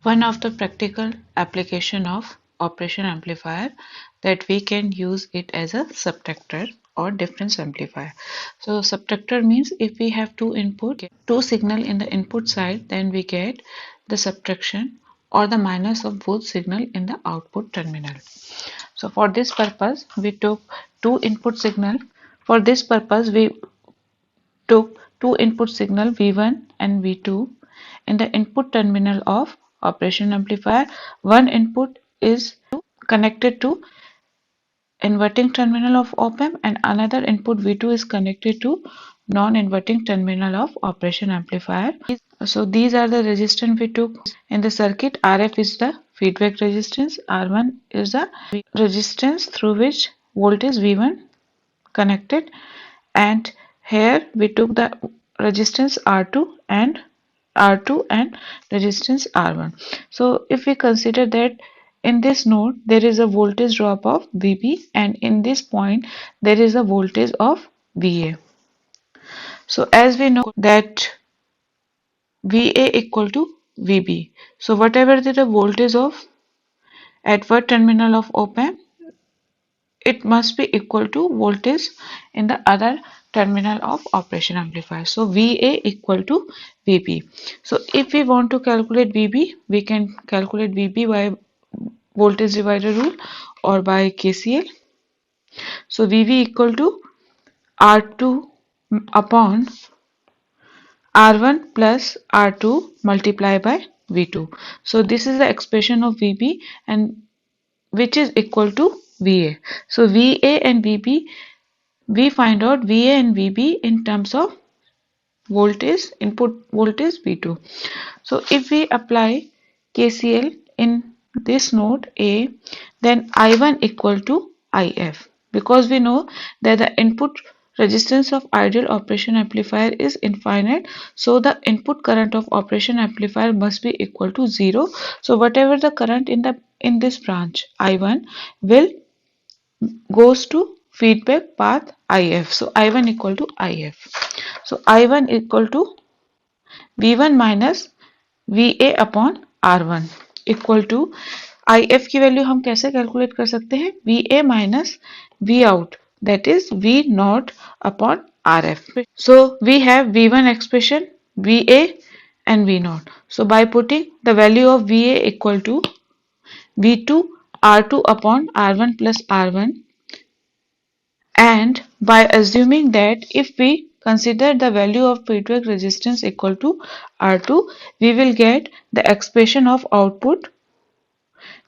One of the practical application of operation amplifier that we can use it as a subtractor or difference amplifier. So subtractor means if we have two signal in the input side, then we get the subtraction or the minus of both signal in the output terminal. So for this purpose we took two input signal. For this purpose we took two input signal V1 and V2 in the input terminal of operation amplifier. One input is connected to inverting terminal of op-amp and another input V2 is connected to non-inverting terminal of operation amplifier. So these are the resistance we took in the circuit. RF is the feedback resistance, R1 is the resistance through which voltage V1 connected, and here we took the resistance R2 and resistance R1. So if we consider that in this node there is a voltage drop of VB and in this point there is a voltage of VA. So as we know that VA equal to VB. So whatever the voltage of at what terminal of op-amp, it must be equal to voltage in the other terminal of operation amplifier. So VA equal to VB. So if we want to calculate VB, we can calculate VB by voltage divider rule or by KCL. So VB equal to R2 upon R1 plus R2 multiplied by V2. So this is the expression of VB and which is equal to VA. So VA and VB, we find out VA and VB in terms of voltage, input voltage V2. So if we apply KCL in this node A, then I1 equal to IF, because we know that the input resistance of ideal operation amplifier is infinite, so the input current of operation amplifier must be equal to 0. So whatever the current in this branch I1 will goes to feedback path IF. So I1 equal to IF. So I1 equal to V1 minus VA upon R1 equal to IF की value हम कैसे calculate कर सकते हैं? VA minus V out, that is V naught upon RF. So we have V1 expression, VA and V naught. So by putting the value of VA equal to V2 R2 upon R1 plus R1, and by assuming that if we consider the value of feedback resistance equal to R2, we will get the expression of output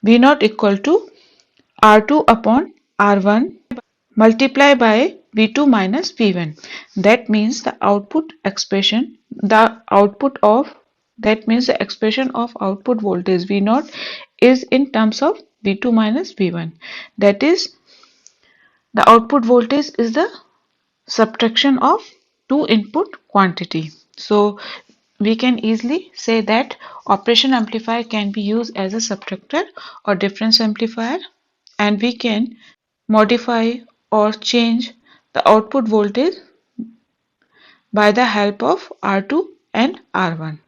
V naught equal to R2 upon R1 multiplied by V2 minus V1. That means the output expression, that means the expression of output voltage V naught is in terms of V2 minus V1. That is, the output voltage is the subtraction of two input quantity. So we can easily say that operation amplifier can be used as a subtractor or difference amplifier, and we can modify or change the output voltage by the help of R2 and R1.